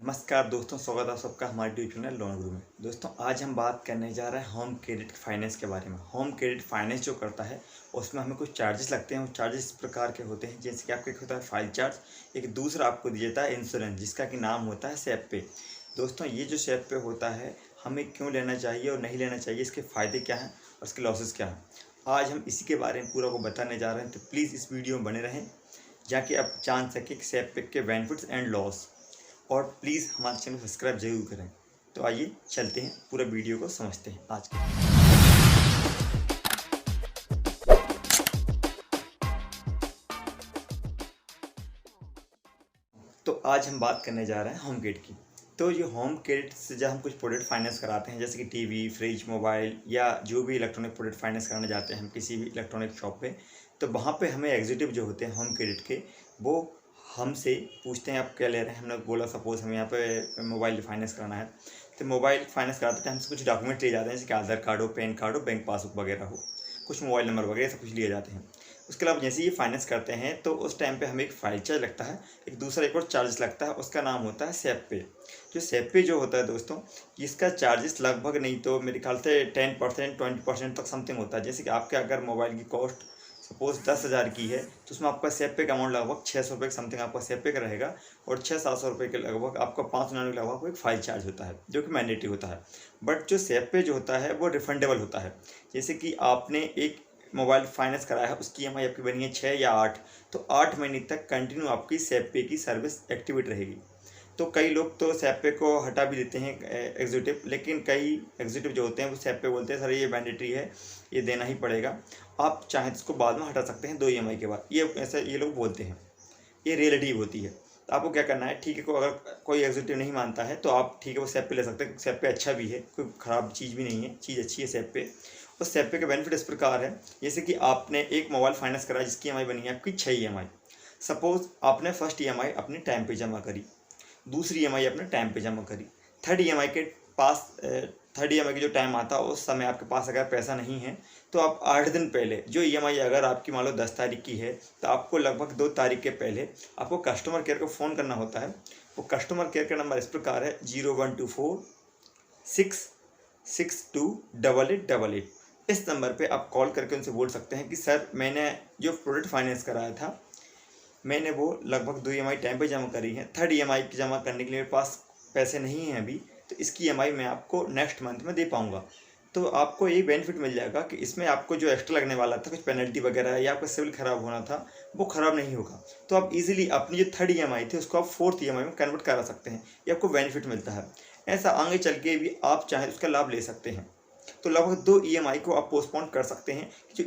नमस्कार दोस्तों, स्वागत है आप सबका हमारे यूट्यूब चैनल लोन गुरु में। दोस्तों आज हम बात करने जा रहे हैं होम क्रेडिट फाइनेंस के बारे में। होम क्रेडिट फाइनेंस जो करता है उसमें हमें कुछ चार्जेस लगते हैं। वो चार्जेस इस प्रकार के होते हैं, जैसे कि आपका एक होता है फाइल चार्ज, एक दूसरा आपको दिया जाता है इंश्योरेंस, जिसका कि नाम होता है सेप पे। दोस्तों ये जो सेप पे होता है हमें क्यों लेना चाहिए और नहीं लेना चाहिए, इसके फ़ायदे क्या हैं और इसके लॉसेस क्या हैं, आज हम इसी के बारे में पूरा को बताने जा रहे हैं। तो प्लीज़ इस वीडियो में बने रहें जाके आप जान सकें कि सेप पे के बेनिफिट्स एंड लॉस, और प्लीज़ हमारे चैनल को सब्सक्राइब जरूर करें। तो आइए चलते हैं, पूरा वीडियो को समझते हैं आज के। तो आज हम बात करने जा रहे हैं होम क्रेडिट की। तो ये होम क्रेडिट से जब हम कुछ प्रोडक्ट फाइनेंस कराते हैं, जैसे कि टीवी, फ्रिज, मोबाइल या जो भी इलेक्ट्रॉनिक प्रोडक्ट फाइनेंस कराने जाते हैं हम किसी भी इलेक्ट्रॉनिक शॉप पे, तो वहाँ पे हमें एग्जीक्यूटिव जो होते हैं होम क्रेडिट के, वो हमसे पूछते हैं आप क्या ले रहे हैं। हमने बोला सपोज़ हमें यहाँ पे मोबाइल फाइनेंस कराना है, तो मोबाइल फाइनेंस कराते टाइम हमसे कुछ डॉक्यूमेंट लिए जाते हैं, जैसे कि आधार कार्ड हो, पैन कार्ड हो, बैंक पासबुक वगैरह हो, कुछ मोबाइल नंबर वगैरह सब कुछ लिए जाते हैं। उसके अलावा जैसे ये फाइनेंस करते हैं तो उस टाइम पे हमें एक फाइल चार्ज लगता है, एक दूसरा एक और चार्ज लगता है, उसका नाम होता है सेप पे। जो सेप पे जो होता है दोस्तों, इसका चार्जेस लगभग नहीं तो मेरे ख्याल से 10% 20% तक समथिंग होता है। जैसे कि आपके अगर मोबाइल की कॉस्ट सपोज़ 10,000 की है, तो उसमें आपका सेप पे का अमाउंट लगभग 600 रुपये के समथिंग आपका सेप पे का रहेगा, और 600-700 रुपये के लगभग आपका 599 के लगभग एक फाइल चार्ज होता है, जो कि मैंडेटरी होता है। बट जो सेप पे जो होता है वो रिफंडेबल होता है। जैसे कि आपने एक मोबाइल फाइनेंस कराया है, उसकी ईएमआई आपकी बनी है 6 या 8, तो 8 महीने तक कंटिन्यू आपकी सेप पे की सर्विस एक्टिवेट रहेगी। तो कई लोग तो सेप पे को हटा भी देते हैं एग्जीक्यूटिव, लेकिन कई एग्जीक्यूटिव जो होते हैं वो सेप पे बोलते हैं सर ये मैंडेटरी है, ये देना ही पड़ेगा, आप चाहें तो इसको बाद में हटा सकते हैं 2 ईएमआई के बाद। ये ऐसा ये लोग बोलते हैं, ये रियलिटी होती है। तो आपको क्या करना है, ठीक है, को अगर कोई एग्जीक्यूटिव नहीं मानता है तो आप ठीक है वो सेप पे ले सकते हैं। सेप पे अच्छा भी है, कोई ख़राब चीज़ भी नहीं है, चीज़ अच्छी है सेप पे। उस सेप पे का बेनिफिट इस प्रकार है, जैसे कि आपने एक मोबाइल फाइनेंस कराया जिसकी ईएमआई बनी है आपकी 6 ईएमआई। सपोज़ आपने फर्स्ट ईएमआई अपने टाइम पे जमा करी, दूसरी ईएमआई अपने टाइम पे जमा करी, थर्ड ईएमआई के पास थर्ड ईएमआई की जो टाइम आता है उस समय आपके पास अगर पैसा नहीं है, तो आप 8 दिन पहले जो ईएमआई अगर आपकी मान लो 10 तारीख की है, तो आपको लगभग 2 तारीख के पहले आपको कस्टमर केयर को फ़ोन करना होता है। वो कस्टमर केयर का नंबर इस प्रकार है 0124 662 8888। इस नंबर पे आप कॉल करके उनसे बोल सकते हैं कि सर मैंने जो प्रोडक्ट फाइनेंस कराया था, मैंने वो लगभग 2 ईएमआई टाइम पे जमा करी है, थर्ड ईएमआई की जमा करने के लिए मेरे पास पैसे नहीं हैं अभी, तो इसकी ईएमआई मैं आपको नेक्स्ट मंथ में दे पाऊँगा। तो आपको ये बेनिफिट मिल जाएगा कि इसमें आपको जो एक्स्ट्रा लगने वाला था, कुछ पेनल्टी वगैरह या आपका सिविल ख़राब होना था, वो ख़राब नहीं होगा। तो आप इजीली अपनी जो थर्ड ईएमआई थी उसको आप फोर्थ ईएमआई में कन्वर्ट करा सकते हैं, ये आपको बेनिफिट मिलता है। ऐसा आगे चल के भी आप चाहें उसका लाभ ले सकते हैं। तो लगभग 2 ईएमआई को आप पोस्टपोन कर सकते हैं, जो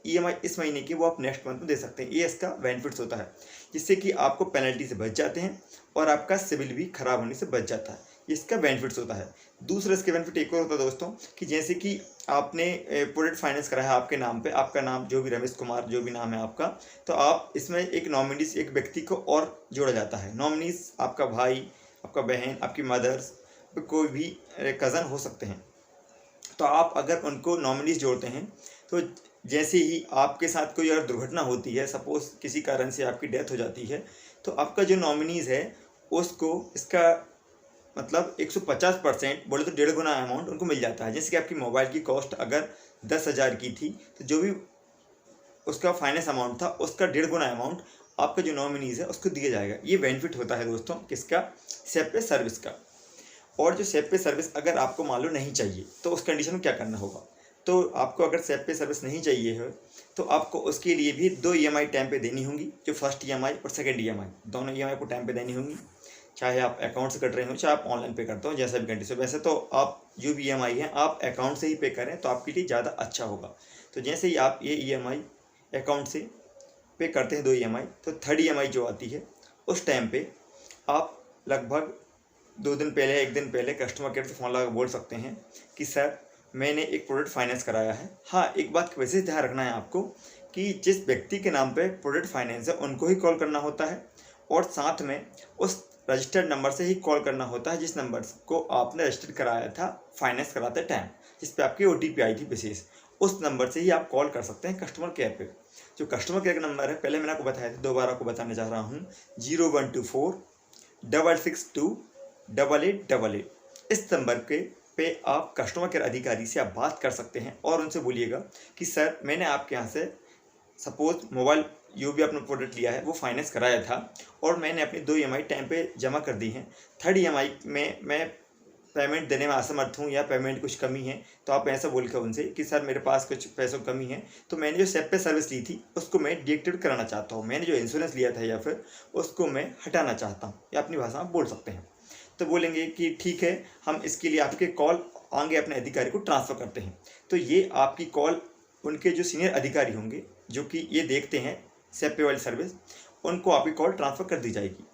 ईएमआई इस महीने की वो आप नेक्स्ट मंथ में दे सकते हैं। ये इसका बेनिफिट्स होता है, जिससे कि आपको पेनल्टी से बच जाते हैं और आपका सिविल भी खराब होने से बच जाता है। इसका बेनिफिट्स होता है। दूसरा इसके बेनिफिट एक और होता है दोस्तों, कि जैसे कि आपने प्रोडक्ट फाइनेंस करा है आपके नाम पे, आपका नाम जो भी रमेश कुमार जो भी नाम है आपका, तो आप इसमें एक नॉमिनीज एक व्यक्ति को और जोड़ा जाता है। नॉमिनीज आपका भाई, आपका बहन, आपकी मदर्स, कोई भी कज़न हो सकते हैं। तो आप अगर उनको नॉमिनीज जोड़ते हैं, तो जैसे ही आपके साथ कोई अगर दुर्घटना होती है, सपोज़ किसी कारण से आपकी डेथ हो जाती है, तो आपका जो नॉमिनीज़ है उसको इसका मतलब 150% बोले तो 1.5 गुना अमाउंट उनको मिल जाता है। जैसे कि आपकी मोबाइल की कॉस्ट अगर 10,000 की थी, तो जो भी उसका फाइनेंस अमाउंट था उसका 1.5 गुना अमाउंट आपका जो नॉमिनीज़ है उसको दिया जाएगा। ये बेनिफिट होता है दोस्तों किसका, सेप पे सर्विस का। और जो सेप पे सर्विस अगर आपको मान लो नहीं चाहिए, तो उस कंडीशन में क्या करना होगा, तो आपको अगर सेप पे सर्विस नहीं चाहिए है, तो आपको उसके लिए भी 2 ईएमआई टाइम पे देनी होंगी। जो फर्स्ट ईएमआई और सेकंड ईएमआई, दोनों ईएमआई को टाइम पे देनी होंगी, चाहे आप अकाउंट से कट रहे हो चाहे आप ऑनलाइन पे करते हो, जैसा भी कंडीशन। वैसे तो आप जो भी ईएमआई है आप अकाउंट से ही पे करें तो आपके लिए ज़्यादा अच्छा होगा। तो जैसे ही आप ये ईएमआई अकाउंट से पे करते हैं 2 ईएमआई, तो थर्ड ईएमआई जो आती है उस टाइम पे आप लगभग 2 दिन पहले 1 दिन पहले कस्टमर केयर से फ़ोन लगा बोल सकते हैं कि सर मैंने एक प्रोडक्ट फाइनेंस कराया है। हाँ, एक बात वैसे ध्यान रखना है आपको कि जिस व्यक्ति के नाम पे प्रोडक्ट फाइनेंस है उनको ही कॉल करना होता है, और साथ में उस रजिस्टर्ड नंबर से ही कॉल करना होता है जिस नंबर को आपने रजिस्टर कराया था फाइनेंस कराते टाइम, जिस पे आपकी ओटीपी आई थी विशेष, उस नंबर से ही आप कॉल कर सकते हैं कस्टमर केयर पे। जो कस्टमर केयर का नंबर है पहले मैंने आपको बताया था, दोबारा आपको बताने जा रहा हूँ, 0124 662 8888। इस नंबर पे आप कस्टमर केयर अधिकारी से आप बात कर सकते हैं और उनसे बोलिएगा कि सर मैंने आपके यहाँ से सपोज़ मोबाइल जो भी आपने प्रोडक्ट लिया है वो फाइनेंस कराया था और मैंने अपनी 2 EMI टाइम पे जमा कर दी हैं। 3rd EMI में मैं पेमेंट देने में असमर्थ हूँ या पेमेंट कुछ कमी है, तो आप ऐसा बोल कर उनसे कि सर मेरे पास कुछ पैसों की कमी है, तो मैंने जो SAP पे सर्विस ली थी उसको मैं डीएक्टिवेट कराना चाहता हूँ, मैंने जो इंश्योरेंस लिया था या फिर उसको मैं हटाना चाहता हूँ, या अपनी भाषा में बोल सकते हैं। तो बोलेंगे कि ठीक है, हम इसके लिए आपके कॉल आगे अपने अधिकारी को ट्रांसफ़र करते हैं। तो ये आपकी कॉल उनके जो सीनियर अधिकारी होंगे जो कि ये देखते हैं SAP पे वाली सर्विस, उनको आपकी कॉल ट्रांसफ़र कर दी जाएगी।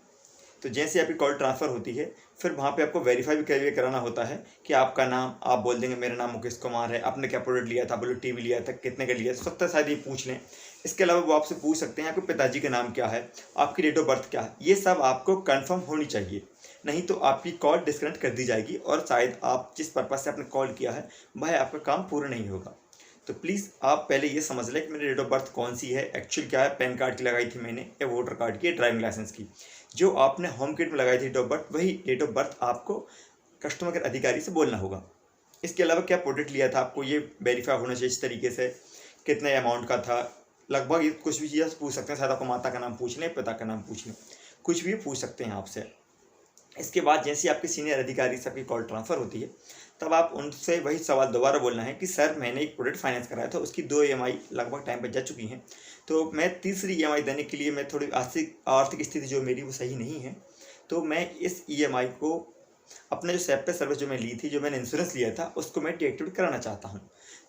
तो जैसे आपकी कॉल ट्रांसफ़र होती है फिर वहाँ पे आपको वेरीफाई भी कराना होता है कि आपका नाम, आप बोल देंगे मेरा नाम मुकेश कुमार है, आपने क्या प्रोडक्ट लिया था, बोलो टीवी लिया था, कितने का लिया था, सकता है शायद ये पूछ लें। इसके अलावा वो आपसे पूछ सकते हैं आपके पिताजी का नाम क्या है, आपकी डेट ऑफ बर्थ क्या है, ये सब आपको कन्फर्म होनी चाहिए, नहीं तो आपकी कॉल डिस्कनेक्ट कर दी जाएगी और शायद आप जिस पर्पज़ से आपने कॉल किया है वह आपका काम पूरा नहीं होगा। तो प्लीज़ आप पहले ये समझ लें कि मेरी डेट ऑफ बर्थ कौन सी है, एक्चुअल क्या है, पैन कार्ड की लगाई थी मैंने या वोटर कार्ड की या ड्राइविंग लाइसेंस की। जो आपने होम किट में लगाई थी डेट ऑफ बर्थ, वही डेट ऑफ बर्थ आपको कस्टमर केयर अधिकारी से बोलना होगा। इसके अलावा क्या प्रोडक्ट लिया था आपको ये वेरीफाई होना चाहिए इस तरीके से, कितने अमाउंट का था, लगभग ये कुछ भी चीज़ पूछ सकते हैं, शायद आपको माता का नाम पूछ लें, पिता का नाम पूछ लें, कुछ भी पूछ सकते हैं आपसे। इसके बाद जैसे आपके सीनियर अधिकारी से आपकी कॉल ट्रांसफ़र होती है तब आप उनसे वही सवाल दोबारा बोलना है कि सर मैंने एक प्रोडक्ट फाइनेंस कराया था, उसकी 2 EMI लगभग टाइम पर जा चुकी हैं, तो मैं तीसरी EMI देने के लिए मैं थोड़ी आर्थिक स्थिति जो मेरी वो सही नहीं है, तो मैं इस EMI को अपने जो SAP पे सर्विस जो मैं ली थी, जो मैंने इंश्योरेंस लिया था, उसको मैं डीएक्टिवेट कराना चाहता हूँ।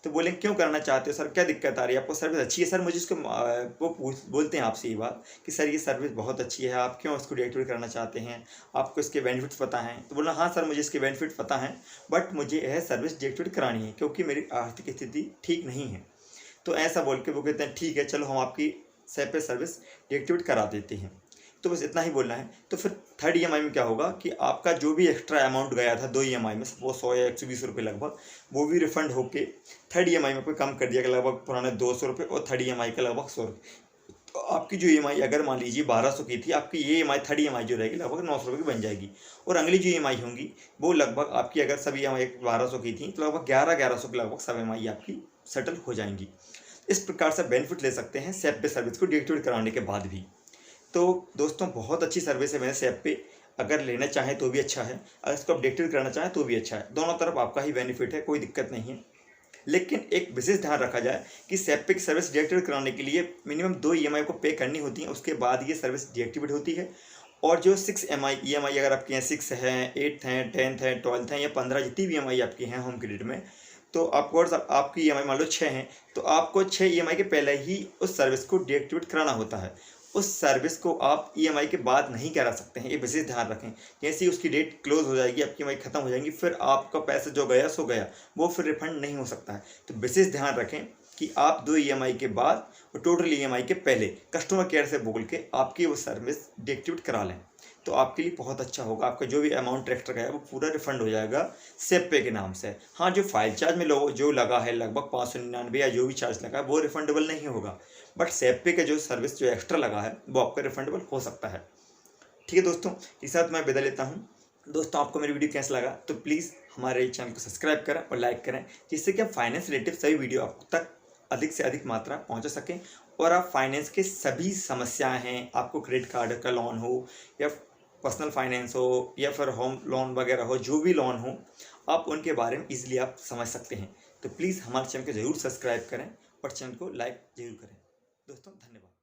तो बोले क्यों कराना चाहते हो सर, क्या दिक्कत आ रही है आपको, सर्विस अच्छी है सर, मुझे इसको वो बोलते हैं आपसे ये बात कि सर ये सर्विस बहुत अच्छी है, आप क्यों इसको डीएक्टिवेट करना चाहते हैं, आपको इसके बेनिफिट्स पता हैं। तो बोला हाँ सर मुझे इसके बेनिफिट पता हैं, बट मुझे यह सर्विस डीएक्टिवेट करानी है क्योंकि मेरी आर्थिक स्थिति ठीक नहीं है। तो ऐसा बोल के वो कहते हैं ठीक है चलो हम आपकी SAP पे सर्विस डीएक्टिवेट करा देते हैं। तो बस इतना ही बोलना है। तो फिर 3rd EMI में क्या होगा कि आपका जो भी एक्स्ट्रा अमाउंट गया था 2 EMI में, वो 100 या 120 रुपये लगभग, वो भी रिफंड होके 3rd EMI में कोई कम कर दिया गया, लगभग पुराने 200 रुपये और 3rd EMI का लगभग 100 रुपये। तो आपकी जो EMI अगर मान लीजिए 1200 की थी, आपकी ये EMI 3rd EMI जो रहेगी लगभग 900 रुपये की बन जाएगी, और अगली जो EMI होंगी वो लगभग आपकी अगर सभी EMI 1200 की थी तो लगभग 1100 के लगभग सब EMI आपकी सेटल हो जाएंगी। इस प्रकार से बेनिफिट ले सकते हैं SAP पे सर्विस को डीएक्टिवेट कराने के बाद भी। तो दोस्तों बहुत अच्छी सर्विस है मेरे SAP पे, अगर लेना चाहें तो भी अच्छा है, अगर इसको आप डीएक्टिवेट करना चाहें तो भी अच्छा है, दोनों तरफ आपका ही बेनिफिट है, कोई दिक्कत नहीं है। लेकिन एक विशेष ध्यान रखा जाए कि SAP पे की सर्विस डीएक्टिवेट कराने के लिए मिनिमम 2 EMI को पे करनी होती है, उसके बाद ये सर्विस डीएक्टिवेट होती है। और जो 6 EMI अगर आपके यहाँ 6 हैं, 8 हैं, 10th हैं, 12th हैं या 15 जितनी भी EMI आपकी हैं होम क्रेडिट में, तो ऑफकोर्स आपकी EMI मान लो 6 हैं, तो आपको 6 EMI के पहले ही उस सर्विस को डीएक्टिवेट कराना होता है। उस सर्विस को आप EMI के बाद नहीं करा सकते हैं, ये विशेष ध्यान रखें। जैसे ही उसकी डेट क्लोज हो जाएगी, आपकी EMI खत्म हो जाएगी, फिर आपका पैसा जो गया सो गया, वो फिर रिफंड नहीं हो सकता है। तो विशेष ध्यान रखें कि आप 2 EMI के बाद और टोटल EMI के पहले कस्टमर केयर से बोल के आपकी वो सर्विस डीएक्टिवेट करा लें, तो आपके लिए बहुत अच्छा होगा। आपका जो भी अमाउंट एक्स्ट्रा गया है वो पूरा रिफंड हो जाएगा SAP पे के नाम से। हाँ, जो फाइल चार्ज में जो लगा है लगभग 599 या जो भी चार्ज लगा है वो रिफंडेबल नहीं होगा, बट SAP पे का जो सर्विस जो एक्स्ट्रा लगा है वो आपका रिफंडेबल हो सकता है। ठीक है दोस्तों, इस साथ मैं विदा लेता हूँ। दोस्तों आपको मेरी वीडियो कैसा लगा तो प्लीज़ हमारे चैनल को सब्सक्राइब करें और लाइक करें, जिससे कि आप फाइनेंस रिलेटेड सभी वीडियो आप तक अधिक से अधिक मात्रा पहुंचा सकें और आप फाइनेंस के सभी समस्याएं हैं, आपको क्रेडिट कार्ड का लोन हो या पर्सनल फाइनेंस हो या फिर होम लोन वगैरह हो, जो भी लोन हो, आप उनके बारे में इजीली आप समझ सकते हैं। तो प्लीज़ हमारे चैनल को ज़रूर सब्सक्राइब करें और चैनल को लाइक ज़रूर करें। दोस्तों धन्यवाद।